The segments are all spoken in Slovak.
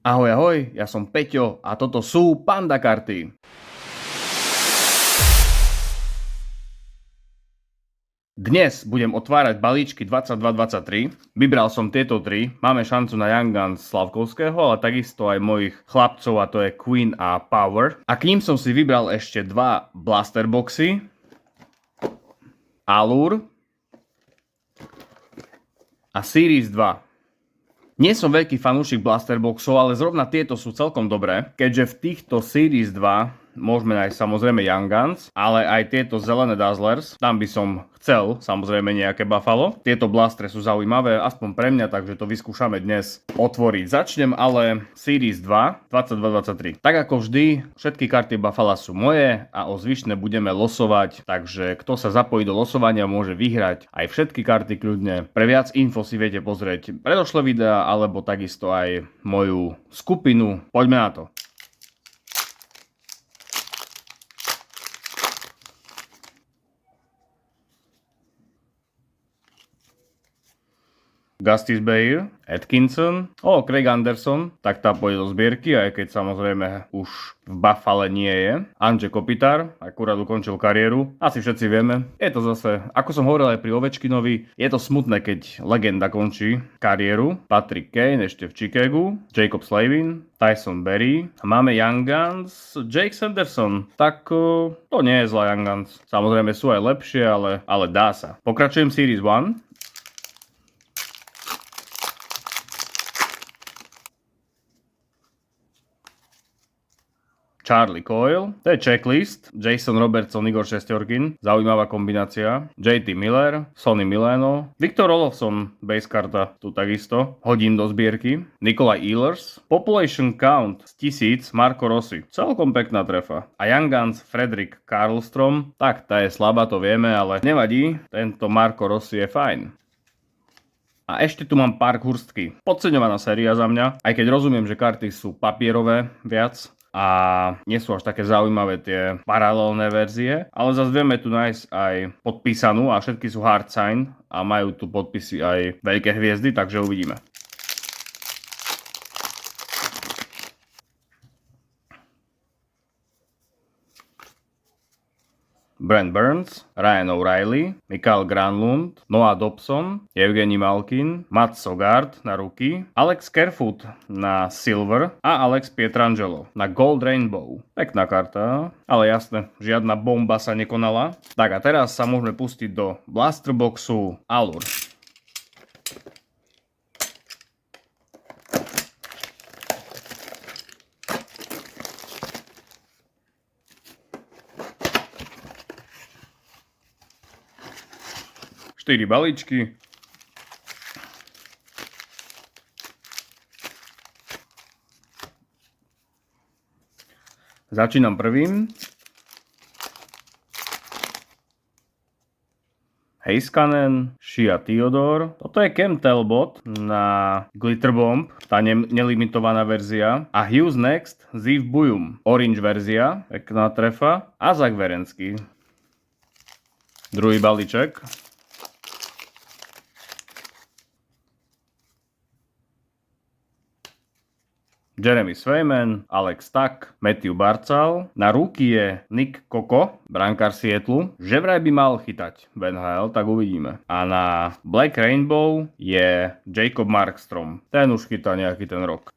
Ahoj, ahoj, ja som Peťo a toto sú Panda karty. Dnes budem otvárať balíčky 22-23. Vybral som tieto tri. Máme šancu na Young Guns Slavkovského, ale takisto aj mojich chlapcov, a to je Queen a Power. A k ním som si vybral ešte dva Blaster boxy. Allure a Series 2. Nie som veľký fanúšik Blasterboxov, ale zrovna tieto sú celkom dobré, keďže v týchto Series 2 môžeme nájsť samozrejme Young Guns, ale aj tieto zelené Dazzlers, tam by som chcel samozrejme nejaké Buffalo. Tieto blastre sú zaujímavé, aspoň pre mňa, takže to vyskúšame dnes otvoriť. Začnem ale Series 2, 22-23. Tak ako vždy, všetky karty Buffalo sú moje a o zvyšné budeme losovať, takže kto sa zapojí do losovania môže vyhrať aj všetky karty kľudne. Pre viac info si viete pozrieť predošlé videá alebo takisto aj moju skupinu. Poďme na to. Gustis Bair, Atkinson, Craig Anderson, tak tá pôjde do zbierky, aj keď samozrejme už v Buffale nie je. Anže Kopitar, akurát ukončil kariéru, asi všetci vieme. Je to zase, ako som hovoril aj pri Ovečkinovi, je to smutné, keď legenda končí kariéru. Patrick Kane ešte v Chicagu, Jacob Slavin, Tyson Berry, máme Young Guns, Jake Sanderson, tak to nie je zlá Young Guns. Samozrejme sú aj lepšie, ale dá sa. Pokračujem Series 1. Charlie Coyle, to je checklist, Jason Robertson, Igor Šestorkin, zaujímavá kombinácia, JT Miller, Sonny Milano, Viktor Olofsson, base karta, tu takisto, hodím do zbierky, Nikolaj Ehlers, Population Count z 1000, Marco Rossi, celkom pekná trefa, a Young Guns Fredrik Karlstrom, tak tá je slabá, to vieme, ale nevadí, tento Marco Rossi je fajn. A ešte tu mám Parkhurstky, podceňovaná séria za mňa, aj keď rozumiem, že karty sú papierové viac, a nie sú až také zaujímavé tie paralelné verzie, ale zase vieme tu nájsť aj podpísanú a všetky sú hard sign a majú tu podpisy aj veľké hviezdy, takže uvidíme. Brent Burns, Ryan O'Reilly, Mikael Granlund, Noah Dobson, Evgeny Malkin, Matt Sogard na ruky, Alex Kerfoot na Silver a Alex Pietrangelo na Gold Rainbow. Pekná karta, ale jasné, žiadna bomba sa nekonala. Tak a teraz sa môžeme pustiť do Blasterboxu Allure. Štyri balíčky. Začínam prvým. Heiskanen, Shia Theodore. Toto je Cam Talbot na Glitterbomb, tá nelimitovaná verzia. A Hughes Next, Ziv Bujum. Orange verzia, pekná trefa. A Zach Werenský. Druhý balíček. Jeremy Swayman, Alex Tuck, Matthew Barzal. Na ruky je Nick Koko, brankár Seattlu. Že vraj by mal chytať v NHL, tak uvidíme. A na Black Rainbow je Jacob Markstrom. Ten už chytá nejaký ten rok.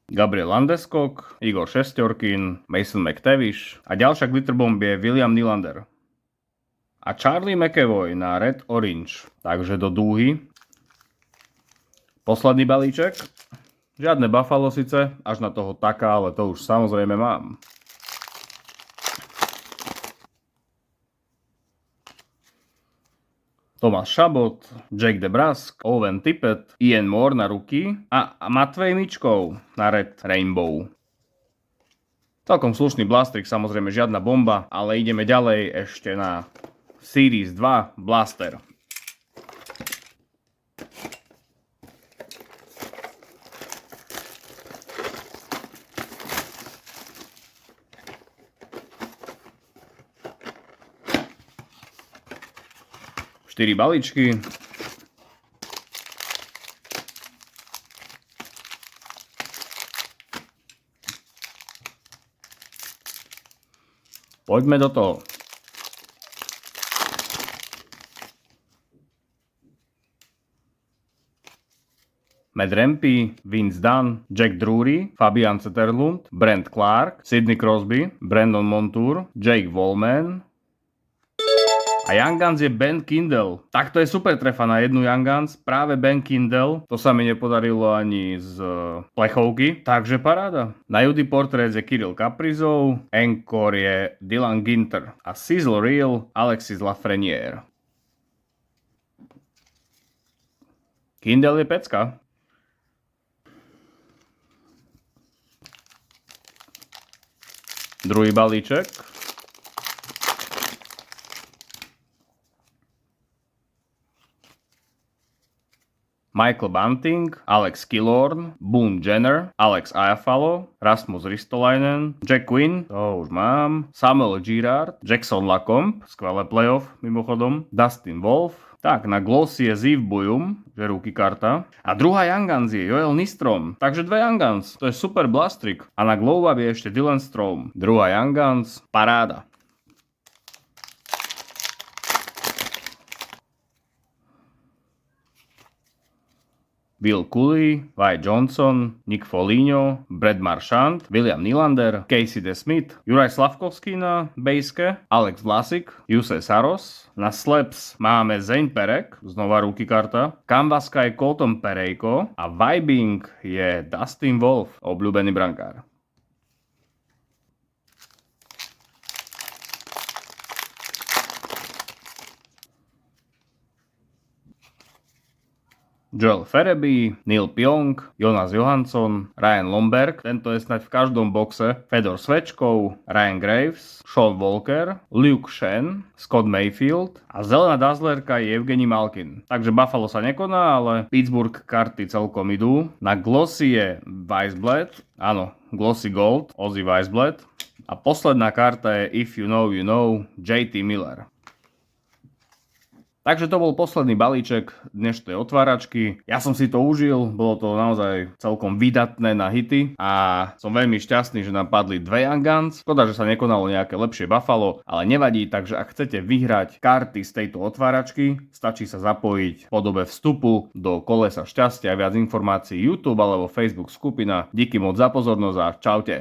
Gabriel Landeskog, Igor Šestorkin, Mason McTavish a ďalšia glitterbomb je William Nylander. A Charlie McAvoy na Red Orange. Takže do dúhy. Posledný balíček. Žiadne Buffalo síce, až na toho taká, ale to už samozrejme mám. Thomas Chabot, Jake DeBrusk, Owen Tippett, Ian Moore na ruky a Matvej Mičkov na Red Rainbow. Celkom slušný blastrik, samozrejme žiadna bomba, ale ideme ďalej ešte na Series 2 Blaster. 4 balíčky. Poďme do toho. Matt Rempe, Vince Dunn, Jack Drury, Fabian Zetterlund, Brent Clark, Sidney Crosby, Brandon Montour, Jake Volman a Young Guns je Ben Kindle. Tak to je super trefa na jednu Young Guns, práve Ben Kindle. To sa mi nepodarilo ani z plechovky, takže paráda. Na UD Portraits je Kirill Kaprizov, Encore je Dylan Ginter a Sizzle Reel Alexis Lafreniere. Kindle je pecka. Druhý balíček. Michael Bunting, Alex Killorn, Boone Jenner, Alex Iafallo, Rasmus Ristolainen, Jack Quinn, to už mám, Samuel Girard, Jackson Lacombe, skvelé playoff mimochodom, Dustin Wolf. Tak, na glossy je Ziv Bujum, že ruky karta. A druhá Young Guns je Joel Nystrom. Takže dve Young Guns, to je super blastrik. A na glow up je ešte Dylan Strome. Druhá Young Guns, paráda. Will Cooley, Wyatt Johnson, Nick Foligno, Brad Marchand, William Nylander, Casey DeSmith, Juraj Slavkovský na bejske, Alex Vlasic, Jussi Saros. Na slaps máme Zane Perek, znova ruky karta, Canvaska je Colton Perejko a vibing je Dustin Wolf, obľúbený brankár. Joel Farabee, Neil Pionk, Jonas Johansson, Ryan Lomberg, tento je snáď v každom boxe, Fedor Svečkov, Ryan Graves, Sean Walker, Luke Shen, Scott Mayfield a zelená dazzlerka je Evgeny Malkin. Takže Buffalo sa nekoná, ale Pittsburgh karty celkom idú. Na glossy je Weissblad, áno, glossy gold, Ozzy Weissblad. A posledná karta je If You Know, You Know, JT Miller. Takže to bol posledný balíček dnešnej otváračky. Ja som si to užil, bolo to naozaj celkom vydatné na hity a som veľmi šťastný, že nám padli dve Young Guns. Škoda, že sa nekonalo nejaké lepšie Buffalo, ale nevadí, takže ak chcete vyhrať karty z tejto otváračky, stačí sa zapojiť v podobe vstupu do Kolesa šťastia. Viac informácií YouTube alebo Facebook skupina. Díky moc za pozornosť a čaute.